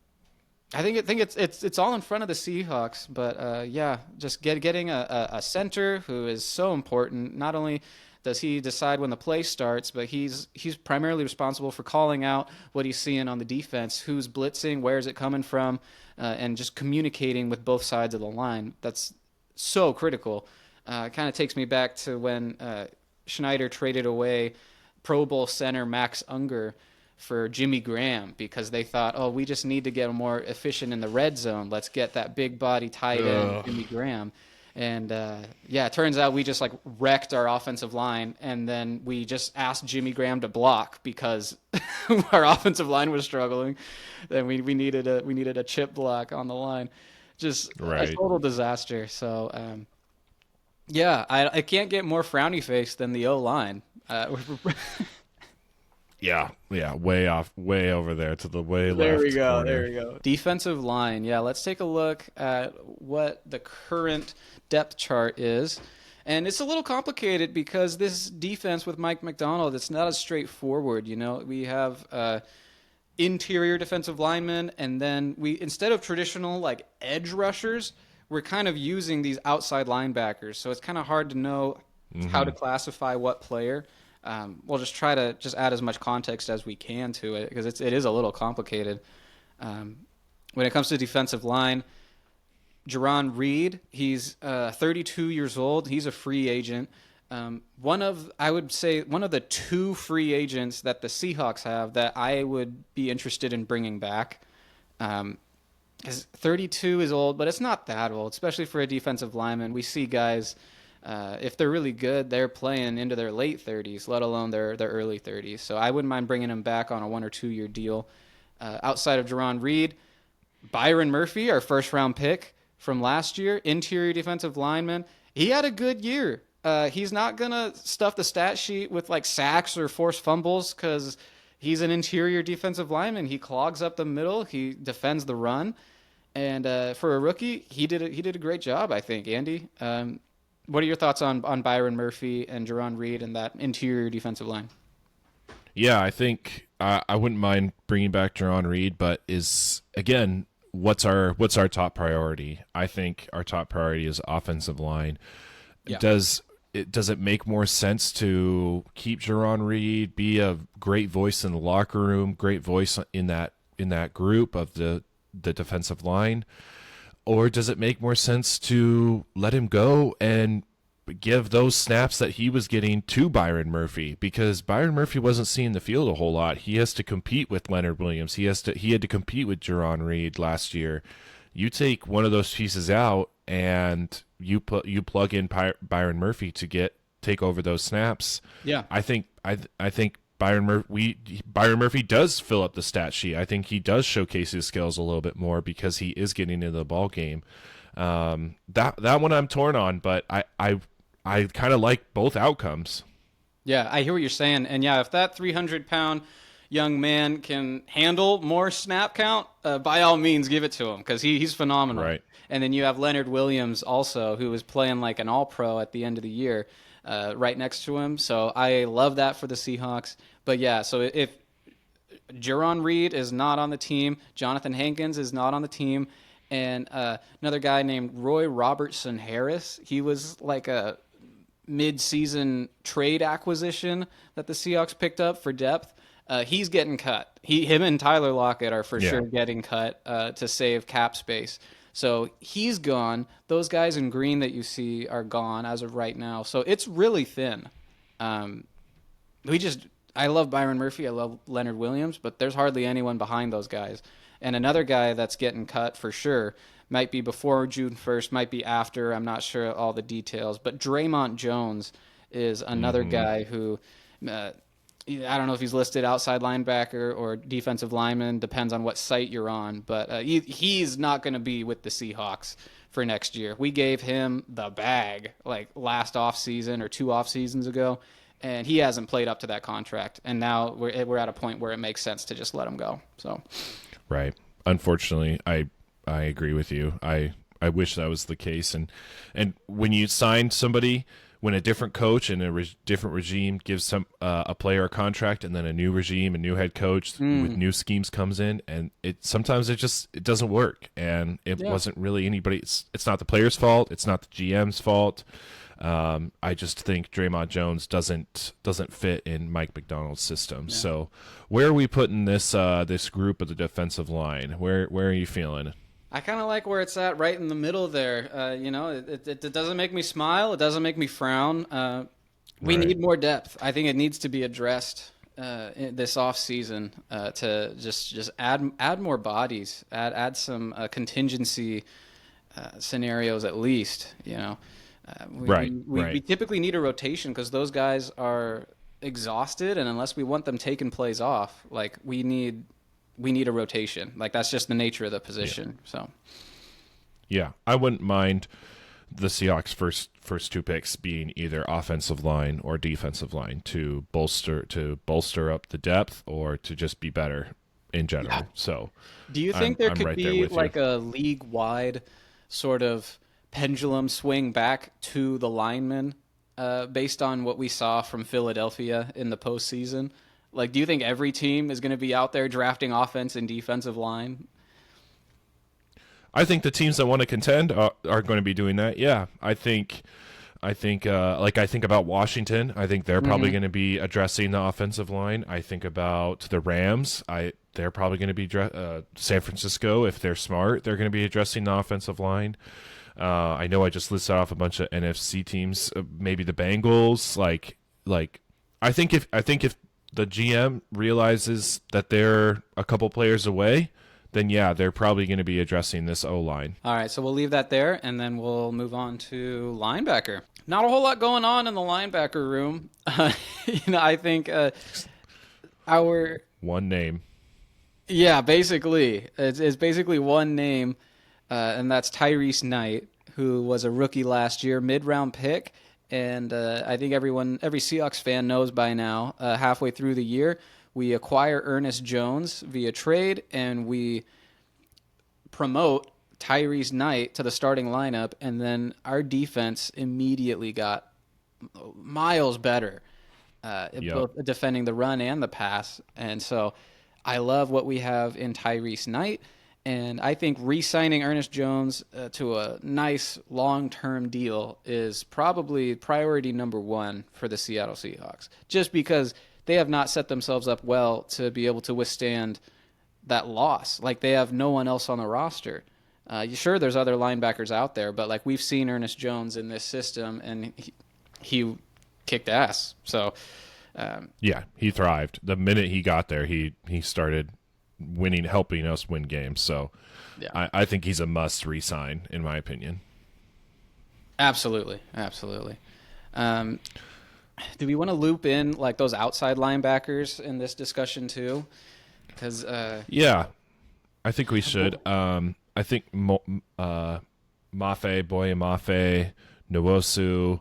I think it's all in front of the Seahawks. But yeah, just getting a center who is so important. Not only does he decide when the play starts, but he's primarily responsible for calling out what he's seeing on the defense, who's blitzing, where is it coming from, and just communicating with both sides of the line. That's so critical. It kind of takes me back to when Schneider traded away Pro Bowl center Max Unger for Jimmy Graham because they thought, oh, we just need to get more efficient in the red zone. Let's get that big body tight end Jimmy Graham. And yeah, it turns out we just like wrecked our offensive line, and then we just asked Jimmy Graham to block because our offensive line was struggling. Then we needed a chip block on the line. Just a total disaster. So yeah, I can't get more frowny face than the O-line. Yeah, way over there to the way left. There we corner. go. Defensive line. Yeah, let's take a look at what the current depth chart is. And it's a little complicated because this defense with Mike McDonald, it's not as straightforward. We have interior defensive linemen, and then we, instead of traditional like edge rushers, we're kind of using these outside linebackers. So it's kind of hard to know how to classify what player. We'll just try to just add as much context as we can to it because it is a little complicated. When it comes to defensive line, Jerron Reed, he's 32 years old. He's a free agent. I would say one of the two free agents that the Seahawks have that I would be interested in bringing back. Because 32 is old, but it's not that old, especially for a defensive lineman. We see guys, if they're really good, they're playing into their late 30s, let alone their early 30s. So I wouldn't mind bringing him back on a 1 or 2 year deal. Outside of Jerron Reed, Byron Murphy, our first-round pick from last year, interior defensive lineman. He had a good year. He's not going to stuff the stat sheet with like sacks or forced fumbles because he's an interior defensive lineman. He clogs up the middle. He defends the run. And for a rookie, he did a great job, I think. Andy, what are your thoughts on Byron Murphy and Jerron Reed and that interior defensive line? Yeah, I think I wouldn't mind bringing back Jerron Reed, but what's our top priority? I think our top priority is offensive line. Yeah. Does it make more sense to keep Jerron Reed, be a great voice in the locker room, great voice in that group of the defensive line, or does it make more sense to let him go and give those snaps that he was getting to Byron Murphy? Because Byron Murphy wasn't seeing the field a whole lot. He has to compete with Leonard Williams. He had to compete with Jerron Reed last year. You take one of those pieces out and you plug in Byron Murphy to take over those snaps. Yeah. I think Byron Murphy does fill up the stat sheet. I think he does showcase his skills a little bit more because he is getting into the ball game. That one I'm torn on, but I kind of like both outcomes. Yeah, I hear what you're saying. And yeah, if that 300-pound young man can handle more snap count, by all means, give it to him because he's phenomenal. Right. And then you have Leonard Williams also, who was playing like an all-pro at the end of the year, right next to him. So I love that for the Seahawks. But yeah, so if Jerron Reed is not on the team, Jonathan Hankins is not on the team, and another guy named Roy Robertson Harris, he was like a mid-season trade acquisition that the Seahawks picked up for depth. He's getting cut. Him and Tyler Lockett are for sure getting cut to save cap space. So he's gone. Those guys in green that you see are gone as of right now. So it's really thin. I love Byron Murphy. I love Leonard Williams, but there's hardly anyone behind those guys. And another guy that's getting cut for sure might be before June 1st, might be after. I'm not sure all the details. But Draymond Jones is another guy who I don't know if he's listed outside linebacker or defensive lineman, depends on what site you're on, but he's not going to be with the Seahawks for next year. We gave him the bag like last offseason or 2 offseasons ago, and he hasn't played up to that contract, and now we're at a point where it makes sense to just let him go. So, right. Unfortunately, I agree with you. I wish that was the case, and when you sign somebody, when a different coach and a different regime gives a player a contract, and then a new regime, a new head coach with new schemes comes in, and sometimes it doesn't work, and it wasn't really anybody. It's not the player's fault. It's not the GM's fault. I just think Draymond Jones doesn't fit in Mike McDonald's system. Yeah. So where are we putting this group of the defensive line? Where are you feeling? I kind of like where it's at, right in the middle there. It doesn't make me smile. It doesn't make me frown. We need more depth. I think it needs to be addressed this offseason to just add more bodies, add some contingency scenarios at least. We typically need a rotation because those guys are exhausted, and unless we want them taking plays off, like we need a rotation. Like that's just the nature of the position. Yeah. So, yeah, I wouldn't mind the Seahawks' first 2 picks being either offensive line or defensive line to bolster up the depth or to just be better in general. Yeah. So, do you think there could be like a league-wide sort of pendulum swing back to the linemen based on what we saw from Philadelphia in the postseason? Like, do you think every team is going to be out there drafting offense and defensive line? I think the teams that want to contend are going to be doing that. Yeah, I think about Washington. I think they're probably going to be addressing the offensive line. I think about the Rams. They're probably going to be San Francisco. If they're smart, they're going to be addressing the offensive line. I know I just listed off a bunch of NFC teams. Maybe the Bengals. I think if the GM realizes that they're a couple players away, then yeah, they're probably going to be addressing this O-line. All right, so we'll leave that there, and then we'll move on to linebacker. Not a whole lot going on in the linebacker room. I think our one name. Yeah, basically, it's basically one name, and that's Tyrese Knight, who was a rookie last year, mid-round pick. And I think every Seahawks fan knows by now, halfway through the year, we acquire Ernest Jones via trade, and we promote Tyrese Knight to the starting lineup, and then our defense immediately got miles better, both defending the run and the pass. And so I love what we have in Tyrese Knight. And I think re-signing Ernest Jones to a nice long-term deal is probably priority number 1 for the Seattle Seahawks, just because they have not set themselves up well to be able to withstand that loss. Like, they have no one else on the roster. Sure, there's other linebackers out there, but like we've seen Ernest Jones in this system, and he kicked ass. So Yeah, he thrived. The minute he got there, he started winning, helping us win games. So yeah, I think he's a must re-sign, in my opinion. absolutely. Do we want to loop in like those outside linebackers in this discussion too? Because Yeah, I think we should. I think Mafe, Boye Mafe, Nwosu.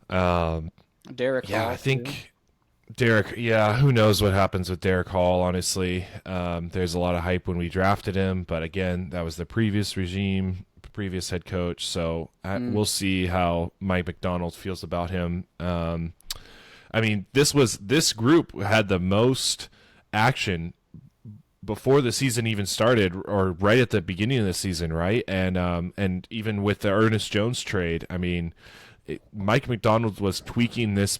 Derek Yeah, Hall, I too. think Derek. Yeah, who knows what happens with Derek Hall? Honestly, there's a lot of hype when we drafted him, but again, that was the previous regime, previous head coach. So we'll see how Mike McDonald feels about him. I mean, this group had the most action before the season even started, or right at the beginning of the season, right? And even with the Ernest Jones trade, I mean, Mike McDonald was tweaking this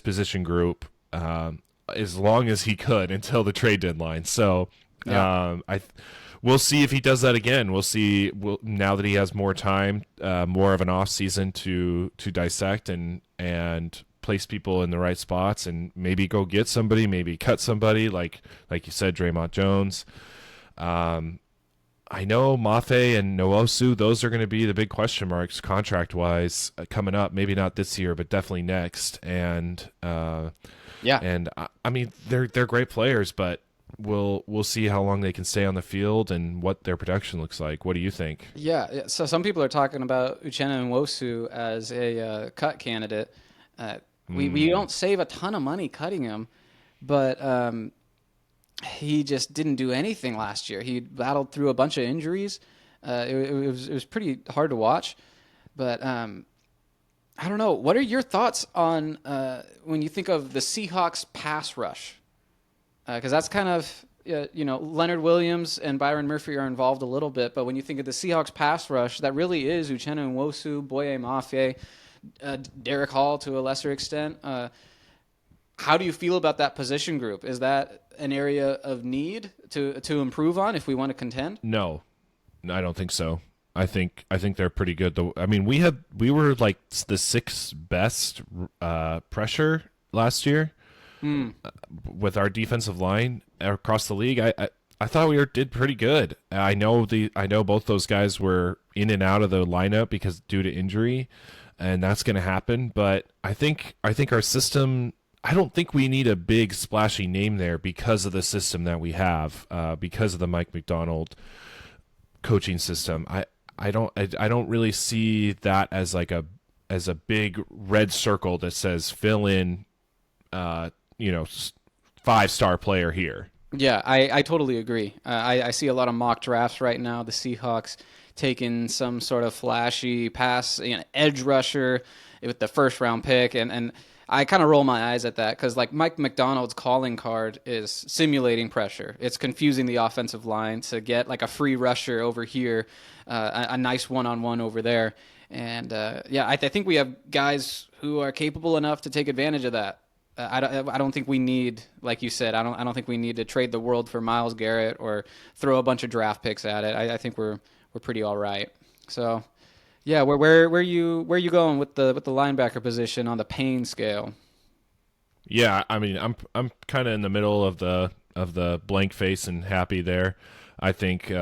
position group as long as he could until the trade deadline. So Yeah. we'll see if he does that again. We'll see. Now that he has more time, more of an off season to dissect and place people in the right spots, and maybe go get somebody, maybe cut somebody, like you said, Draymond Jones. I know Mafe and Nwosu, those are going to be the big question marks contract wise coming up. Maybe not this year, but definitely next. And Yeah. I mean, they're great players, but we'll see how long they can stay on the field and what their production looks like. What do you think? Yeah. So some people are talking about Uchenna Nwosu as a cut candidate. We don't save a ton of money cutting him, but he just didn't do anything last year. He battled through a bunch of injuries. It was pretty hard to watch, but I don't know. What are your thoughts on when you think of the Seahawks pass rush? Because that's kind of Leonard Williams and Byron Murphy are involved a little bit, but when you think of the Seahawks pass rush, that really is Uchenna Nwosu, Boye Mafe, Derek Hall to a lesser extent. How do you feel about that position group? Is that an area of need to improve on if we want to contend? No, I don't think so. I think they're pretty good. Though I mean, we were like the sixth best pressure last year with our defensive line across the league. I thought we did pretty good. I know both those guys were in and out of the lineup because due to injury, and that's going to happen. But I think our system. I don't think we need a big splashy name there because of the system that we have, because of the Mike McDonald coaching system. I don't really see that as like a big red circle that says fill in, 5-star player here. Yeah, I totally agree. I see a lot of mock drafts right now. The Seahawks taking some sort of flashy pass, edge rusher with the first round pick, and I kind of roll my eyes at that because like Mike McDonald's calling card is simulating pressure. It's confusing the offensive line to get like a free rusher over here, a nice one-on-one over there, and I think we have guys who are capable enough to take advantage of that. I don't think we need, like you said, I don't think we need to trade the world for Myles Garrett or throw a bunch of draft picks at it. I think we're pretty all right. So, yeah, where you going with the linebacker position on the pain scale? Yeah, I mean, I'm kind of in the middle of the blank face and happy there. I think,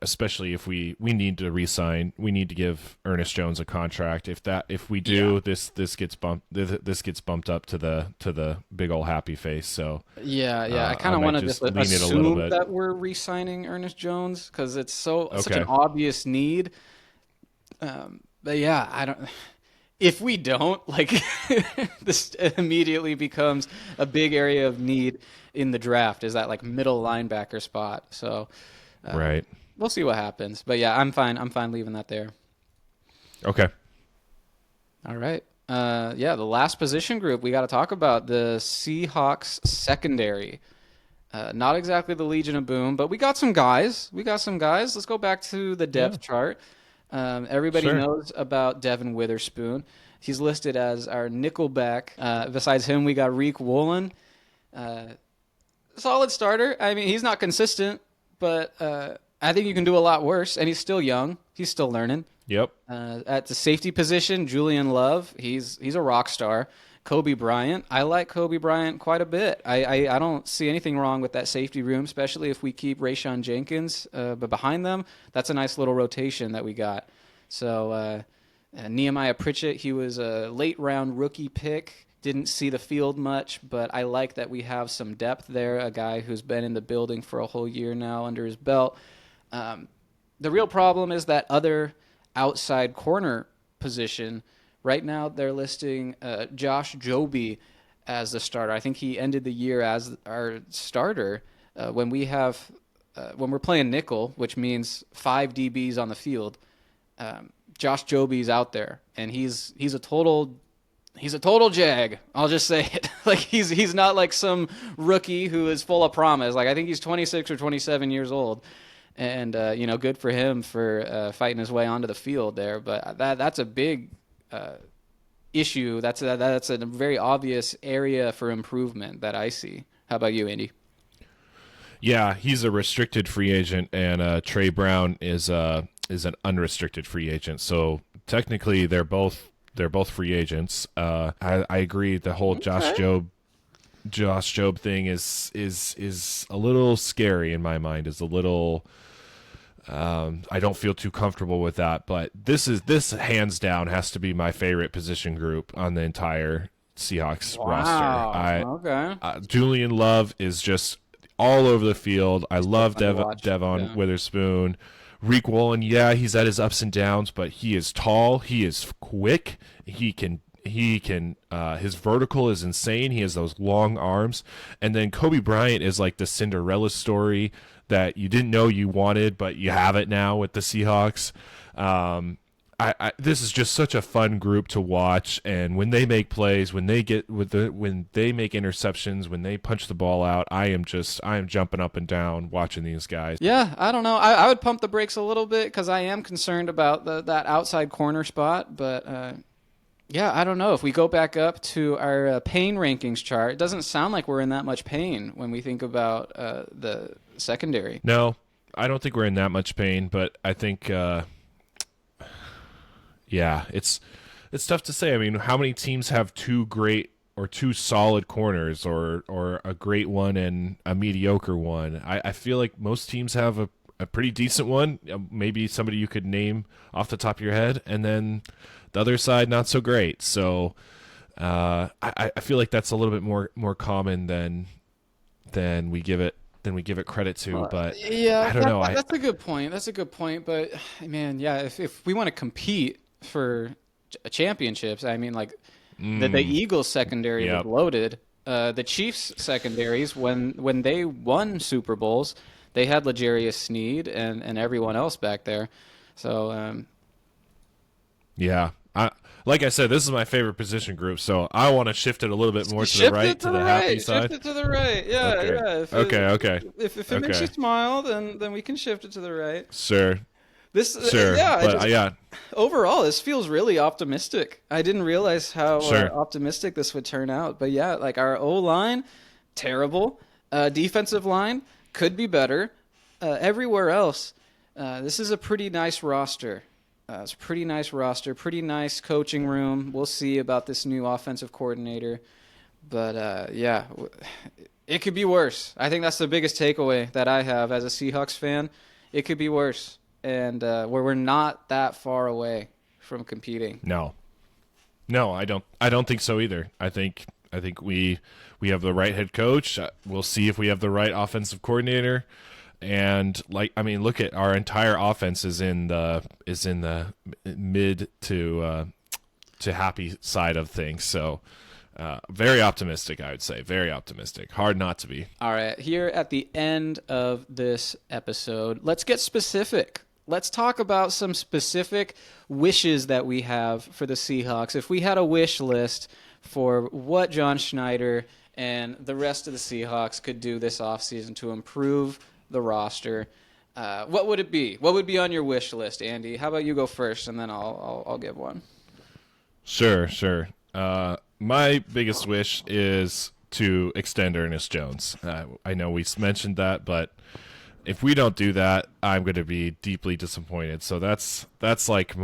especially if we need to re-sign, we need to give Ernest Jones a contract. If we do, this gets bumped up to the big old happy face. So Yeah. I kind I of might want to just just lean it a little assume bit. that we're re-signing Ernest Jones because it's such an Okay. obvious need. But yeah, I don't. If we don't, like, this immediately becomes a big area of need in the draft. Is that like middle linebacker spot? So Right. we'll see what happens. But yeah, I'm fine. I'm fine leaving that there. Okay. All right. The last position group we got to talk about the Seahawks secondary. Not exactly the Legion of Boom, but we got some guys. Let's go back to the Yeah. depth chart. Everybody Sure. knows about Devin Witherspoon. He's listed as our nickelback. Besides him, we got Reek Woolen. Solid starter. I mean, he's not consistent, but I think you can do a lot worse, and he's still young. He's still learning. Yep. At the safety position, Julian Love, he's a rock star. Kobe Bryant, I like Kobe Bryant quite a bit. I don't see anything wrong with that safety room, especially if we keep Rayshon Jenkins. But behind them, that's a nice little rotation that we got. So Nehemiah Pritchett, he was a late round rookie pick. Didn't see the field much, but I like that we have some depth there. A guy who's been in the building for a whole year now under his belt. The real problem is that other outside corner position. Right now, they're listing Josh Joby as the starter. I think he ended the year as our starter. When we're playing nickel, which means 5 DBs on the field, Josh Joby's out there, and he's a total jag. I'll just say it. Like he's not like some rookie who is full of promise. Like I think he's 26 or 27 years old. And good for him for fighting his way onto the field there. But that's a big issue. That's a very obvious area for improvement that I see. How about you, Andy? Yeah, he's a restricted free agent, and Trey Brown is an unrestricted free agent. So technically, they're both free agents. I agree. The whole Josh Job thing is a little scary in my mind. Is a little. I don't feel too comfortable with that, but this hands down has to be my favorite position group on the entire Seahawks roster. Okay. Julian Love is just all over the field. I love Devon Witherspoon. Reek Wallen, he's at his ups and downs, but he is tall. He is quick. He can. His vertical is insane. He has those long arms. And then Kobe Bryant is like the Cinderella story that you didn't know you wanted, but you have it now with the Seahawks. This is just such a fun group to watch. And when they make plays, when they make interceptions, when they punch the ball out, I am jumping up and down watching these guys. Yeah, I don't know. I would pump the brakes a little bit because I am concerned about that outside corner spot, but. I don't know. If we go back up to our pain rankings chart, it doesn't sound like we're in that much pain when we think about the secondary. No, I don't think we're in that much pain, but I think, it's tough to say. I mean, how many teams have two great or two solid corners or a great one and a mediocre one? I feel like most teams have a pretty decent one, maybe somebody you could name off the top of your head, and then the other side not so great. So I feel like that's a little bit more common than we give it credit to. But I don't know. That's a good point. But man, if we want to compete for championships, I mean, like the Eagles secondary was loaded. The Chiefs secondaries when they won Super Bowls, they had L'Jarius Sneed and everyone else back there. So like I said, this is my favorite position group, so I want to shift it a little bit more to the right, to the happy side. Shift it to the right. Yeah. Okay. If it makes you smile, then we can shift it to the right. Sure. Overall, this feels really optimistic. I didn't realize how optimistic this would turn out. But like our O-line, terrible. Defensive line could be better. Everywhere else, this is a pretty nice roster. It's a pretty nice roster, pretty nice coaching room. We'll see about this new offensive coordinator. But, it could be worse. I think that's the biggest takeaway that I have as a Seahawks fan. It could be worse. And we're not that far away from competing. No, I don't think so either. I think we have the right head coach. We'll see if we have the right offensive coordinator. And look at our entire offense is in the mid to happy side of things. So very optimistic, I would say. Very optimistic. Hard not to be. All right, here at the end of this episode, let's get specific. Let's talk about some specific wishes that we have for the Seahawks. If we had a wish list for what John Schneider and the rest of the Seahawks could do this offseason to improve the roster, what would it be? What would be on your wish list, Andy? How about you go first, and then I'll give one. Sure. My biggest wish is to extend Ernest Jones. I know we mentioned that, but if we don't do that, I'm going to be deeply disappointed. So that's like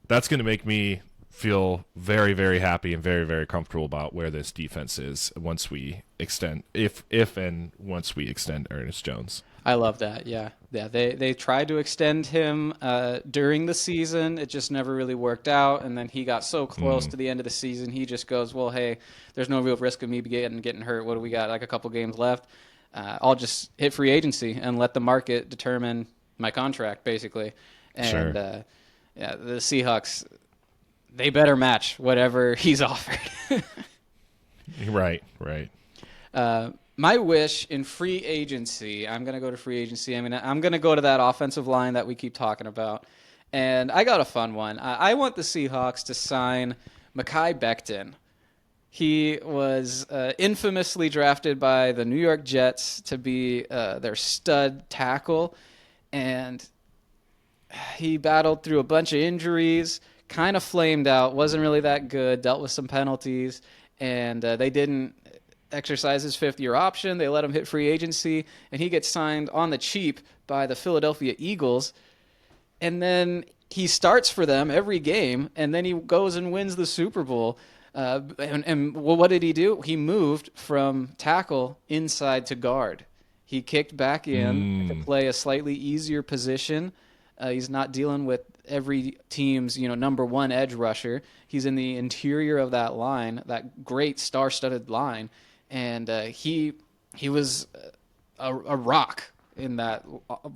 that's going to make me feel very, very happy and very, very comfortable about where this defense is once we extend, if and once we extend Ernest Jones. I love that. Yeah. Yeah. They tried to extend him during the season. It just never really worked out. And then he got so close to the end of the season. He just goes, well, hey, there's no real risk of me getting hurt. What do we got? Like a couple games left. I'll just hit free agency and let the market determine my contract, basically. And Sure. yeah, the Seahawks, they better match whatever he's offered. Right. My wish in free agency, I'm going to go to free agency. I mean, I'm going to go to that offensive line that we keep talking about. And I got a fun one. I want the Seahawks to sign Mekhi Becton. He was infamously drafted by the New York Jets to be their stud tackle. And he battled through a bunch of injuries, kind of flamed out, wasn't really that good, dealt with some penalties, and they didn't exercise his fifth-year option. They let him hit free agency, and he gets signed on the cheap by the Philadelphia Eagles. And then he starts for them every game, and then he goes and wins the Super Bowl. Well, what did he do? He moved from tackle inside to guard. He kicked back in to play a slightly easier position. He's not dealing with every team's number one edge rusher. He's in the interior of that line, that great star-studded line, and he was a rock in that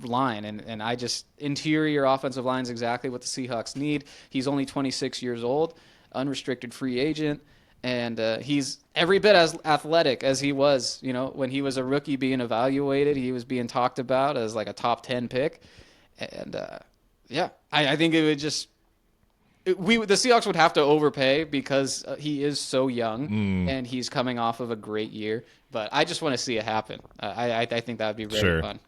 line. And I just interior offensive line is exactly what the Seahawks need. He's only 26 years old, unrestricted free agent, and he's every bit as athletic as he was. When he was a rookie being evaluated, he was being talked about as like a top 10 pick. And I think it would just the Seahawks would have to overpay because he is so young and he's coming off of a great year. But I just want to see it happen. I think that would be very fun.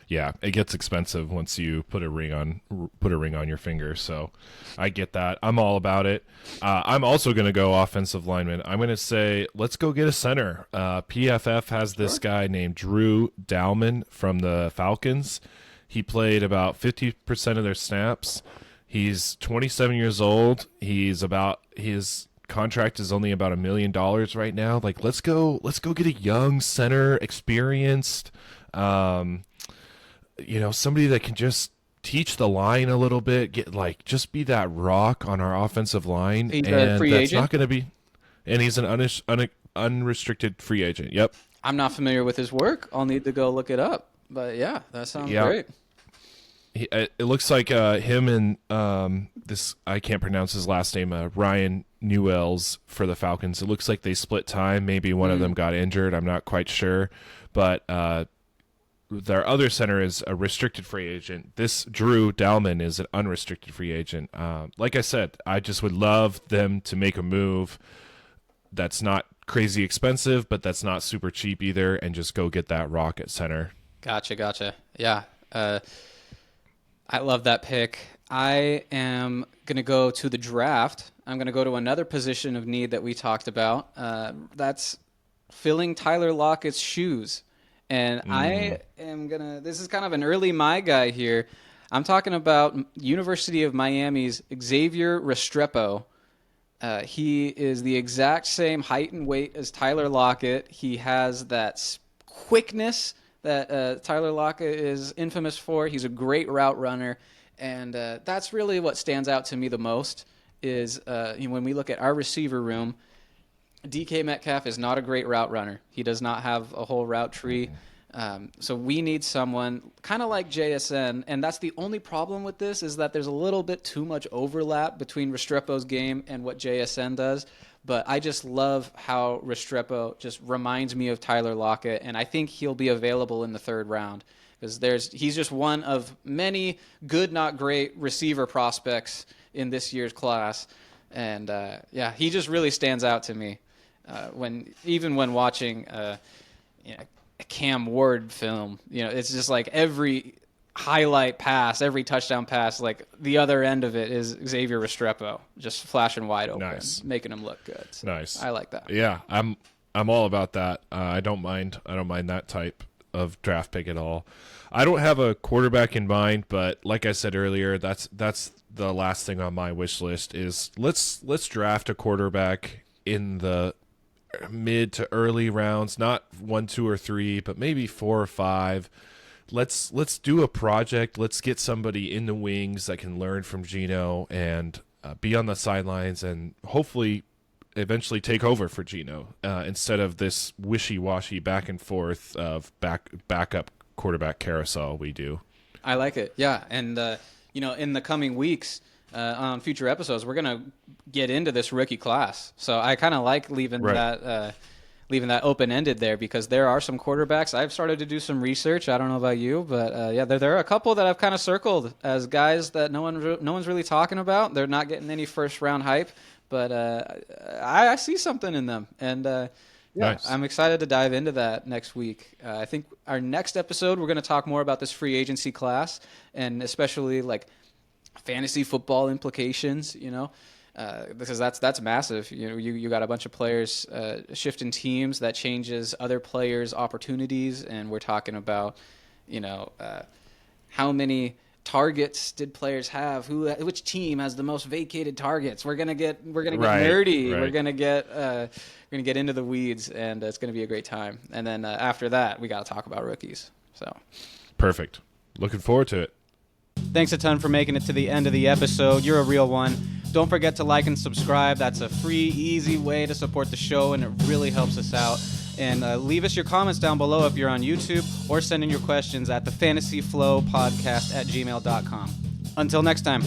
Yeah, it gets expensive once you put a ring on your finger. So I get that. I'm all about it. I'm also going to go offensive lineman. I'm going to say let's go get a center. PFF has this guy named Drew Dalman from the Falcons. He played about 50% of their snaps. He's 27 years old. His contract is only about $1 million right now. Like, let's go get a young center, experienced, somebody that can just teach the line a little bit, just be that rock on our offensive line. He's and a free that's agent? not going to be, and he's an unrestricted free agent. Yep. I'm not familiar with his work. I'll need to go look it up. But yeah, that sounds great. It looks like him and this, I can't pronounce his last name, Ryan Newells for the Falcons. It looks like they split time. Maybe one of them got injured. I'm not quite sure. But their other center is a restricted free agent. This Drew Dalman is an unrestricted free agent. Like I said, I just would love them to make a move that's not crazy expensive, but that's not super cheap either, and just go get that rock at center. Gotcha. Yeah. I love that pick. I am going to go to the draft. I'm going to go to another position of need that we talked about. That's filling Tyler Lockett's shoes. And I am going to – this is kind of an early my guy here. I'm talking about University of Miami's Xavier Restrepo. He is the exact same height and weight as Tyler Lockett. He has that quickness that Tyler Lockett is infamous for. He's a great route runner, and that's really what stands out to me the most is when we look at our receiver room, DK Metcalf is not a great route runner. He does not have a whole route tree. So we need someone kind of like JSN, and that's the only problem with this is that there's a little bit too much overlap between Restrepo's game and what JSN does. But I just love how Restrepo just reminds me of Tyler Lockett, and I think he'll be available in the third round because he's just one of many good, not great receiver prospects in this year's class. And he just really stands out to me when watching a Cam Ward film. It's just like every highlight pass, every touchdown pass, like the other end of it is Xavier Restrepo just flashing wide open, making him look good. So nice. I like that. Yeah, I'm all about that. I don't mind that type. of draft pick at all. I don't have a quarterback in mind, but like I said earlier, that's the last thing on my wish list is let's draft a quarterback in the mid to early rounds, not 1, 2, or 3, but maybe 4 or 5. Let's do a project. Let's get somebody in the wings that can learn from Geno and be on the sidelines and hopefully eventually take over for Geno instead of this wishy-washy back and forth of backup quarterback carousel we do. I like it. Yeah, and in the coming weeks on future episodes, we're gonna get into this rookie class. So I kind of like leaving that open-ended there because there are some quarterbacks. I've started to do some research. I don't know about you, but there are a couple that I've kind of circled as guys that no one's really talking about. They're not getting any first-round hype, but I see something in them, and nice. I'm excited to dive into that next week. I think our next episode we're going to talk more about this free agency class and especially like fantasy football implications. Because that's massive. You got a bunch of players shifting teams that changes other players' opportunities, and we're talking about how many targets did players have? Which team has the most vacated targets? We're gonna get nerdy. Right. We're gonna get into the weeds, and it's gonna be a great time. And then after that, we got to talk about rookies. So perfect. Looking forward to it. Thanks a ton for making it to the end of the episode. You're a real one. Don't forget to like and subscribe. That's a free, easy way to support the show, and it really helps us out. And leave us your comments down below if you're on YouTube, or send in your questions at thefantasyflowpodcast@gmail.com. Until next time.